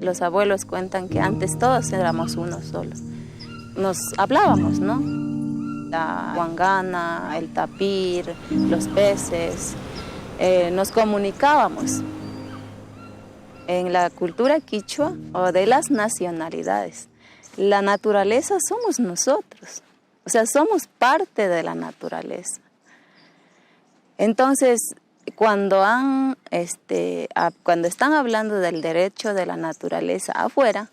Los abuelos cuentan que antes todos éramos uno solo. Nos hablábamos, ¿no? La huangana, el tapir, los peces, nos comunicábamos. En la cultura quichua o de las nacionalidades, la naturaleza somos nosotros, o sea, somos parte de la naturaleza. Entonces, cuando están hablando del derecho de la naturaleza afuera,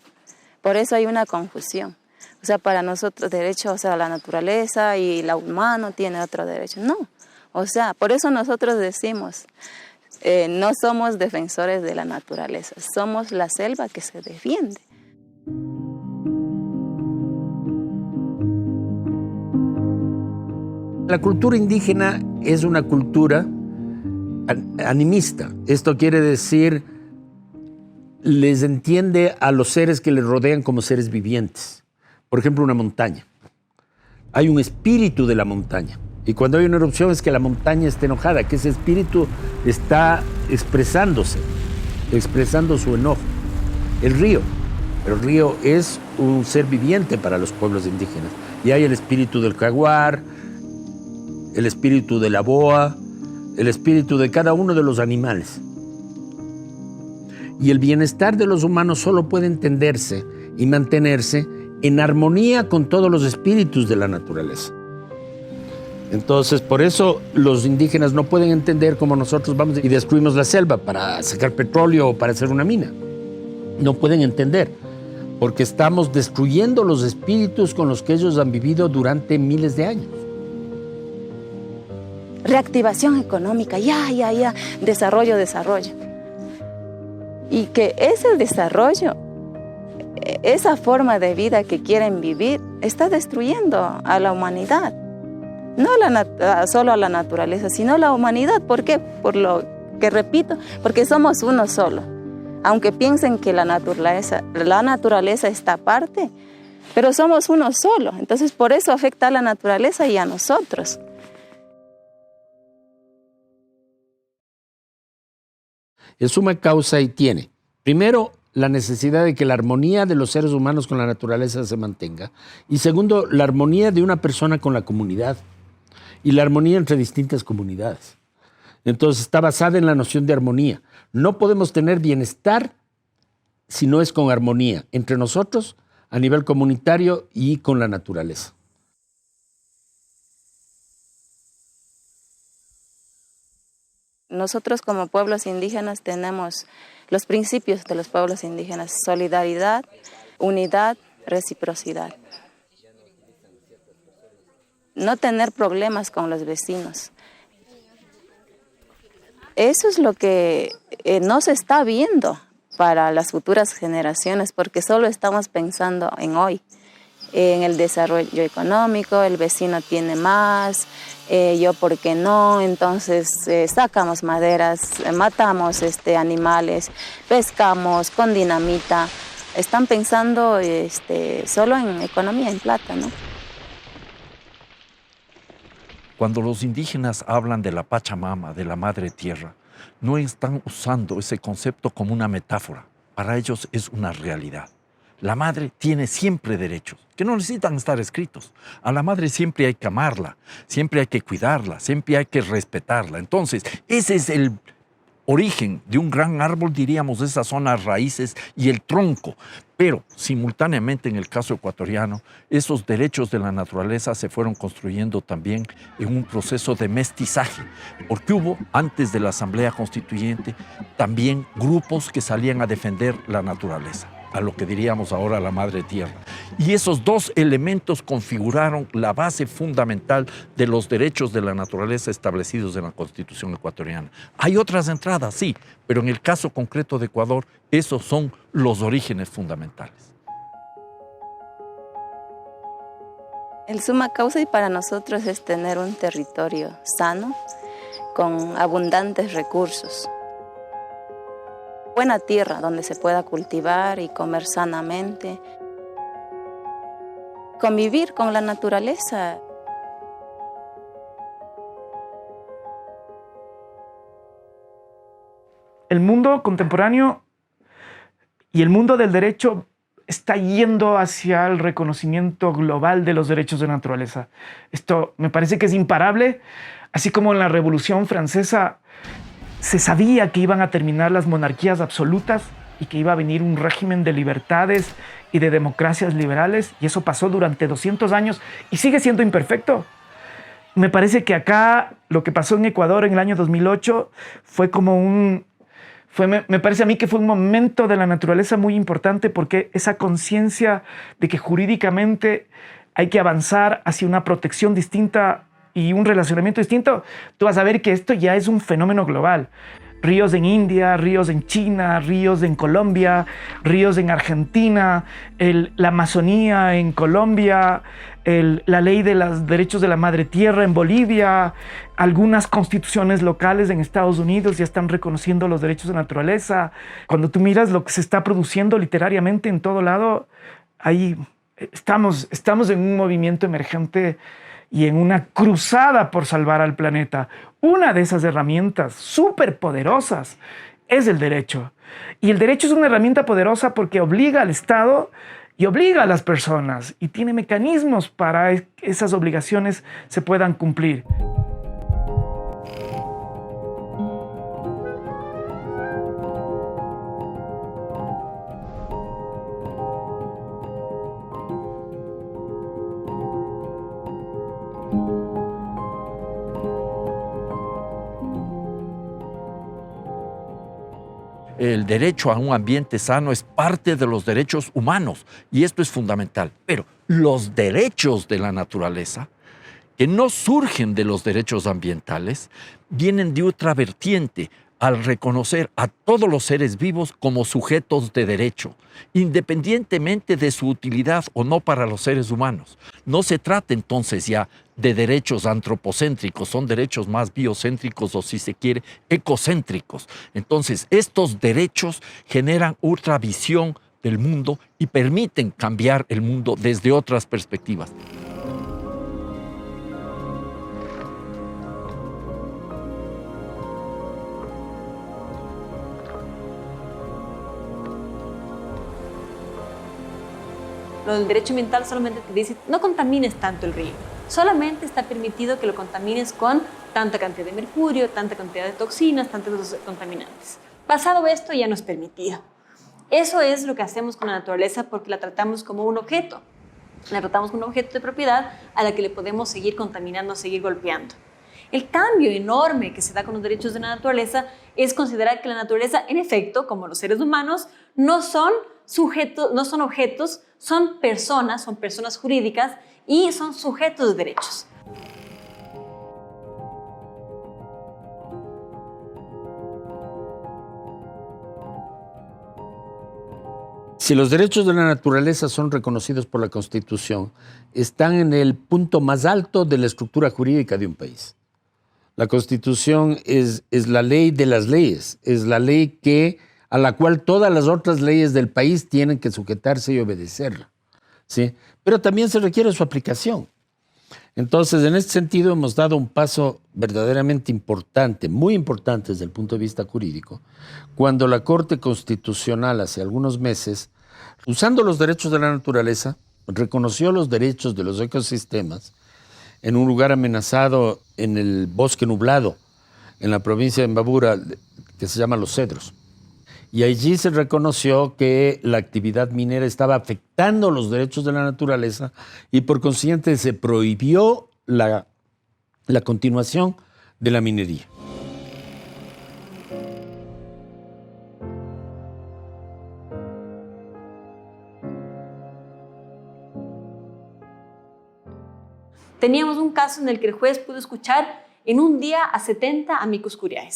por eso hay una confusión. O sea, para nosotros derecho, o sea, la naturaleza y la humano tiene otro derecho. No, o sea, por eso nosotros decimos, no somos defensores de la naturaleza, somos la selva que se defiende. La cultura indígena es una cultura animista. Esto quiere decir, les entiende a los seres que les rodean como seres vivientes. Por ejemplo, una montaña. Hay un espíritu de la montaña. Y cuando hay una erupción es que la montaña está enojada, que ese espíritu está expresándose, expresando su enojo. El río es un ser viviente para los pueblos indígenas. Y hay el espíritu del jaguar, el espíritu de la boa, el espíritu de cada uno de los animales. Y el bienestar de los humanos solo puede entenderse y mantenerse en armonía con todos los espíritus de la naturaleza. Entonces, por eso los indígenas no pueden entender cómo nosotros vamos y destruimos la selva para sacar petróleo o para hacer una mina. No pueden entender, porque estamos destruyendo los espíritus con los que ellos han vivido durante miles de años. Reactivación económica, desarrollo. Y que ese desarrollo, esa forma de vida que quieren vivir, está destruyendo a la humanidad. No solo a la naturaleza, sino a la humanidad. ¿Por qué? Por lo que repito, porque somos uno solo. Aunque piensen que la naturaleza está aparte, pero somos uno solo. Entonces, por eso afecta a la naturaleza y a nosotros. En suma causa y tiene, primero, la necesidad de que la armonía de los seres humanos con la naturaleza se mantenga. Y segundo, la armonía de una persona con la comunidad. Y la armonía entre distintas comunidades. Entonces está basada en la noción de armonía. No podemos tener bienestar si no es con armonía entre nosotros, a nivel comunitario y con la naturaleza. Nosotros como pueblos indígenas tenemos los principios de los pueblos indígenas: solidaridad, unidad, reciprocidad. No tener problemas con los vecinos. Eso es lo que no se está viendo para las futuras generaciones, porque solo estamos pensando en hoy, en el desarrollo económico. El vecino tiene más, yo por qué no. Entonces sacamos maderas, matamos animales, pescamos con dinamita. Están pensando solo en economía, en plata, ¿no? Cuando los indígenas hablan de la Pachamama, de la Madre Tierra, no están usando ese concepto como una metáfora. Para ellos es una realidad. La madre tiene siempre derechos, que no necesitan estar escritos. A la madre siempre hay que amarla, siempre hay que cuidarla, siempre hay que respetarla. Entonces, ese es el origen de un gran árbol, diríamos, de esas zonas raíces y el tronco. Pero simultáneamente en el caso ecuatoriano, esos derechos de la naturaleza se fueron construyendo también en un proceso de mestizaje, porque hubo, antes de la Asamblea Constituyente, también grupos que salían a defender la naturaleza, a lo que diríamos ahora la Madre Tierra. Y esos dos elementos configuraron la base fundamental de los derechos de la naturaleza establecidos en la Constitución ecuatoriana. Hay otras entradas, sí, pero en el caso concreto de Ecuador, esos son los orígenes fundamentales. El suma causa y para nosotros es tener un territorio sano, con abundantes recursos. Buena tierra donde se pueda cultivar y comer sanamente. Convivir con la naturaleza. El mundo contemporáneo Y el mundo del derecho está yendo hacia el reconocimiento global de los derechos de la naturaleza. Esto me parece que es imparable, así como en la Revolución Francesa se sabía que iban a terminar las monarquías absolutas y que iba a venir un régimen de libertades y de democracias liberales, y eso pasó durante 200 años y sigue siendo imperfecto. Me parece que acá lo que pasó en Ecuador en el año 2008 fue como me parece a mí que fue un momento de la naturaleza muy importante, porque esa conciencia de que jurídicamente hay que avanzar hacia una protección distinta y un relacionamiento distinto, tú vas a ver que esto ya es un fenómeno global. Ríos en India, ríos en China, ríos en Colombia, ríos en Argentina, la Amazonía en Colombia, la ley de los derechos de la madre tierra en Bolivia, algunas constituciones locales en Estados Unidos ya están reconociendo los derechos de naturaleza. Cuando tú miras lo que se está produciendo literariamente en todo lado, ahí estamos en un movimiento emergente y en una cruzada por salvar al planeta. Una de esas herramientas súper poderosas es el derecho. Y el derecho es una herramienta poderosa porque obliga al Estado y obliga a las personas y tiene mecanismos para que esas obligaciones se puedan cumplir. El derecho a un ambiente sano es parte de los derechos humanos y esto es fundamental. Pero los derechos de la naturaleza, que no surgen de los derechos ambientales, vienen de otra vertiente al reconocer a todos los seres vivos como sujetos de derecho, independientemente de su utilidad o no para los seres humanos. No se trata entonces ya de derechos antropocéntricos, son derechos más biocéntricos o, si se quiere, ecocéntricos. Entonces, estos derechos generan otra visión del mundo y permiten cambiar el mundo desde otras perspectivas. Lo del derecho ambiental solamente te dice no contamines tanto el río. Solamente está permitido que lo contamines con tanta cantidad de mercurio, tanta cantidad de toxinas, tantos contaminantes. Pasado esto ya no es permitido. Eso es lo que hacemos con la naturaleza porque la tratamos como un objeto. La tratamos como un objeto de propiedad a la que le podemos seguir contaminando, seguir golpeando. El cambio enorme que se da con los derechos de la naturaleza es considerar que la naturaleza, en efecto, como los seres humanos, no son sujetos, no son objetos, son personas jurídicas y son sujetos de derechos. Si los derechos de la naturaleza son reconocidos por la Constitución, están en el punto más alto de la estructura jurídica de un país. La Constitución es la ley de las leyes, es la ley a la cual todas las otras leyes del país tienen que sujetarse y obedecerla, ¿sí? Pero también se requiere su aplicación. Entonces, en este sentido, hemos dado un paso verdaderamente importante, muy importante desde el punto de vista jurídico, cuando la Corte Constitucional hace algunos meses, usando los derechos de la naturaleza, reconoció los derechos de los ecosistemas en un lugar amenazado en el bosque nublado, en la provincia de Imbabura, que se llama Los Cedros. Y allí se reconoció que la actividad minera estaba afectando los derechos de la naturaleza y por consiguiente se prohibió la continuación de la minería. Teníamos un caso en el que el juez pudo escuchar en un día a 70 amicus curiae,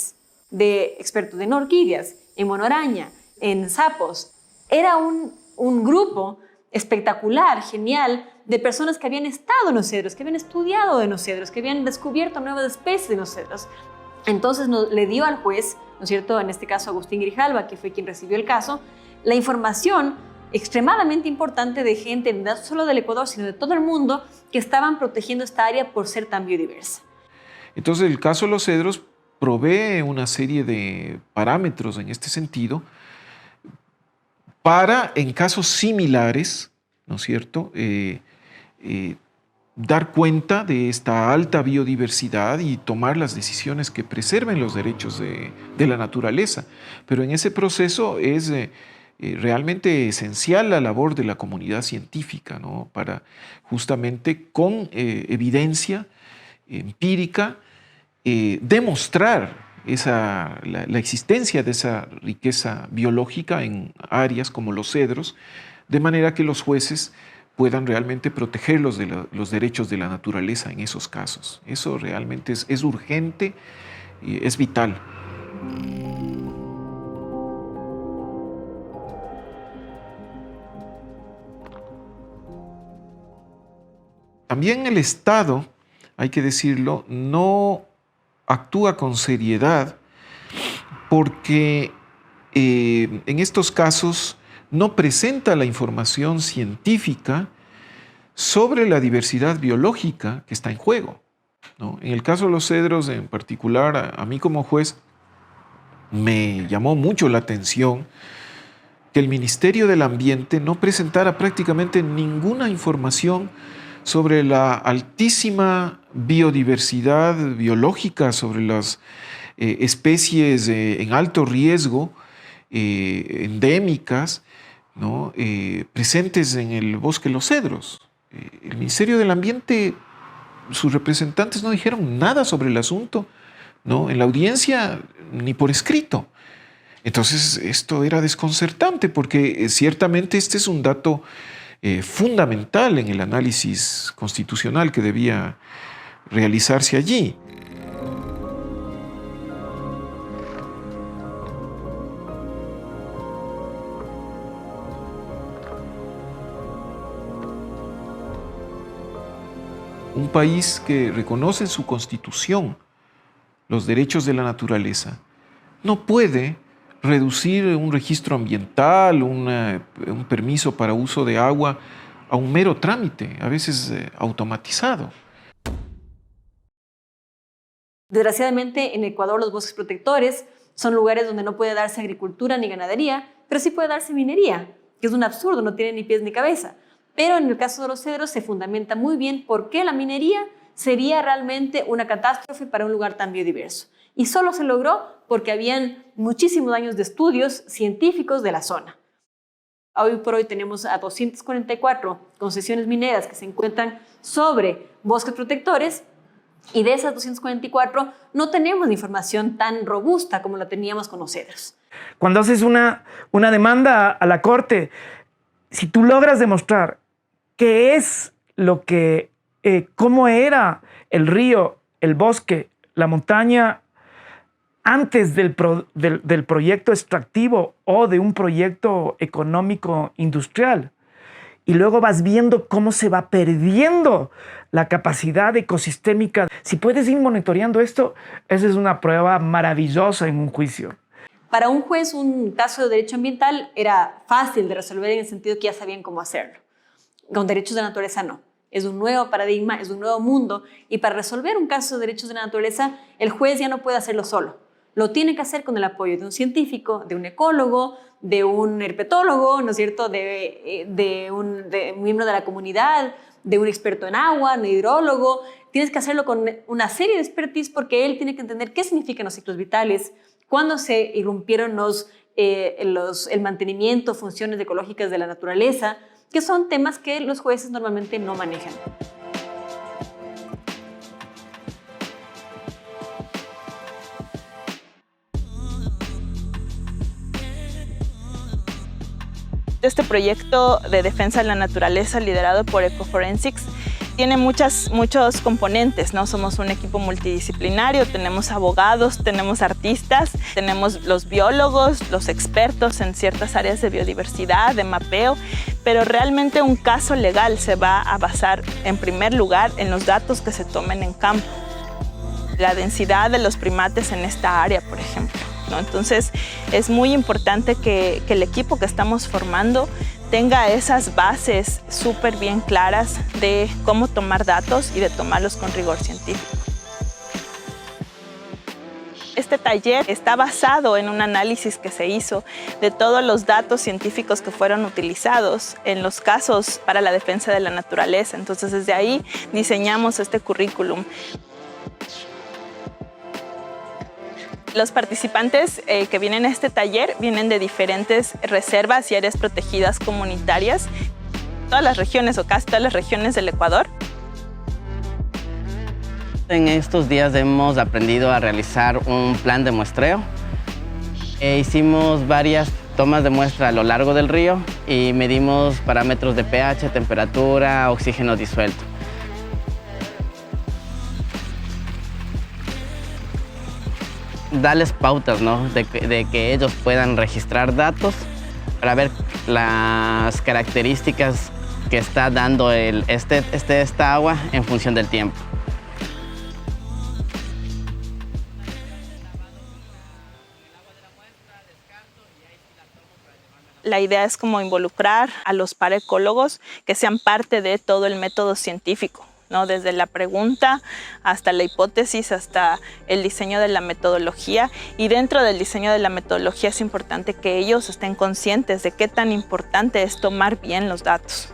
de expertos en orquídeas, en monoaraña, en sapos. Era un grupo espectacular, genial, de personas que habían estado en los cedros, que habían estudiado en los cedros, que habían descubierto nuevas especies en los cedros. Entonces le dio al juez, ¿no es cierto?, en este caso Agustín Grijalva, que fue quien recibió el caso, la información extremadamente importante de gente, no solo del Ecuador, sino de todo el mundo, que estaban protegiendo esta área por ser tan biodiversa. Entonces, el caso de los cedros provee una serie de parámetros en este sentido para, en casos similares, ¿no es cierto?, dar cuenta de esta alta biodiversidad y tomar las decisiones que preserven los derechos de la naturaleza. Pero en ese proceso es realmente esencial la labor de la comunidad científica, ¿no?, para justamente con evidencia empírica demostrar la existencia de esa riqueza biológica en áreas como los cedros, de manera que los jueces puedan realmente proteger los derechos de la naturaleza en esos casos. Eso realmente es urgente y es vital. También el Estado, hay que decirlo, no actúa con seriedad porque en estos casos no presenta la información científica sobre la diversidad biológica que está en juego, ¿no? En el caso de los cedros en particular, a mí como juez me llamó mucho la atención que el Ministerio del Ambiente no presentara prácticamente ninguna información sobre la altísima biodiversidad biológica, sobre las especies en alto riesgo, endémicas, ¿no?, presentes en el bosque de los cedros. El Ministerio del Ambiente, sus representantes no dijeron nada sobre el asunto, ¿no?, en la audiencia ni por escrito. Entonces esto era desconcertante porque ciertamente este es un dato fundamental en el análisis constitucional que debía realizarse allí. Un país que reconoce en su constitución los derechos de la naturaleza no puede reducir un registro ambiental, un permiso para uso de agua a un mero trámite, a veces automatizado. Desgraciadamente, en Ecuador los bosques protectores son lugares donde no puede darse agricultura ni ganadería, pero sí puede darse minería, que es un absurdo, no tiene ni pies ni cabeza. Pero en el caso de los cedros se fundamenta muy bien por qué la minería sería realmente una catástrofe para un lugar tan biodiverso. Y solo se logró porque habían muchísimos años de estudios científicos de la zona. Hoy por hoy tenemos a 244 concesiones mineras que se encuentran sobre bosques protectores y de esas 244 no tenemos información tan robusta como la teníamos con los cedros. Cuando haces una demanda a la corte, si tú logras demostrar qué es lo que, cómo era el río, el bosque, la montaña antes del proyecto extractivo o de un proyecto económico industrial, y luego vas viendo cómo se va perdiendo la capacidad ecosistémica. Si puedes ir monitoreando esto, esa es una prueba maravillosa en un juicio. Para un juez, un caso de derecho ambiental era fácil de resolver en el sentido que ya sabían cómo hacerlo. Con derechos de naturaleza no. Es un nuevo paradigma, es un nuevo mundo, y para resolver un caso de derechos de la naturaleza, el juez ya no puede hacerlo solo. Lo tiene que hacer con el apoyo de un científico, de un ecólogo, de un herpetólogo, ¿no es cierto?, de un miembro de la comunidad, de un experto en agua, un hidrólogo. Tienes que hacerlo con una serie de expertise porque él tiene que entender qué significan los ciclos vitales, cuándo se irrumpieron el mantenimiento, funciones ecológicas de la naturaleza, que son temas que los jueces normalmente no manejan. Este proyecto de defensa de la naturaleza liderado por Ecoforensics tiene muchos componentes, ¿no? Somos un equipo multidisciplinario, tenemos abogados, tenemos artistas, tenemos los biólogos, los expertos en ciertas áreas de biodiversidad, de mapeo, pero realmente un caso legal se va a basar en primer lugar en los datos que se tomen en campo. La densidad de los primates en esta área, por ejemplo, ¿no? Entonces es muy importante que el equipo que estamos formando tenga esas bases súper bien claras de cómo tomar datos y de tomarlos con rigor científico. Este taller está basado en un análisis que se hizo de todos los datos científicos que fueron utilizados en los casos para la defensa de la naturaleza. Entonces, desde ahí diseñamos este currículum. Los participantes que vienen a este taller vienen de diferentes reservas y áreas protegidas comunitarias, todas las regiones o casi todas las regiones del Ecuador. En estos días hemos aprendido a realizar un plan de muestreo. Hicimos varias tomas de muestra a lo largo del río y medimos parámetros de pH, temperatura, oxígeno disuelto. Darles pautas, ¿no? de que ellos puedan registrar datos para ver las características que está dando esta agua en función del tiempo. La idea es como involucrar a los paraecólogos que sean parte de todo el método científico, ¿no? Desde la pregunta hasta la hipótesis, hasta el diseño de la metodología. Y dentro del diseño de la metodología es importante que ellos estén conscientes de qué tan importante es tomar bien los datos.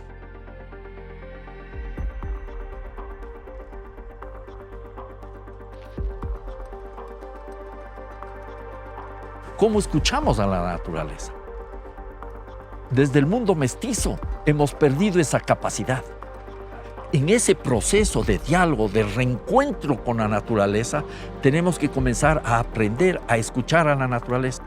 ¿Cómo escuchamos a la naturaleza? Desde el mundo mestizo hemos perdido esa capacidad. En ese proceso de diálogo, de reencuentro con la naturaleza, tenemos que comenzar a aprender a escuchar a la naturaleza.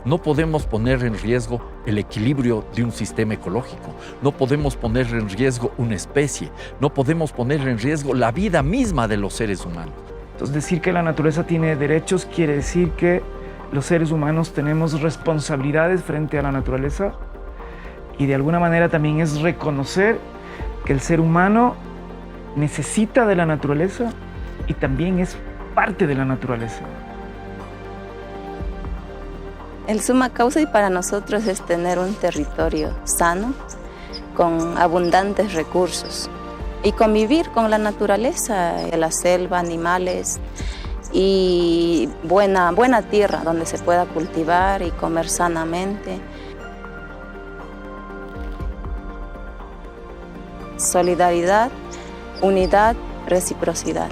No podemos poner en riesgo el equilibrio de un sistema ecológico. No podemos poner en riesgo una especie. No podemos poner en riesgo la vida misma de los seres humanos. Entonces, decir que la naturaleza tiene derechos quiere decir que los seres humanos tenemos responsabilidades frente a la naturaleza. Y de alguna manera también es reconocer que el ser humano necesita de la naturaleza y también es parte de la naturaleza. El summa causa y para nosotros es tener un territorio sano, con abundantes recursos y convivir con la naturaleza, la selva, animales y buena tierra donde se pueda cultivar y comer sanamente. Solidaridad, unidad, reciprocidad.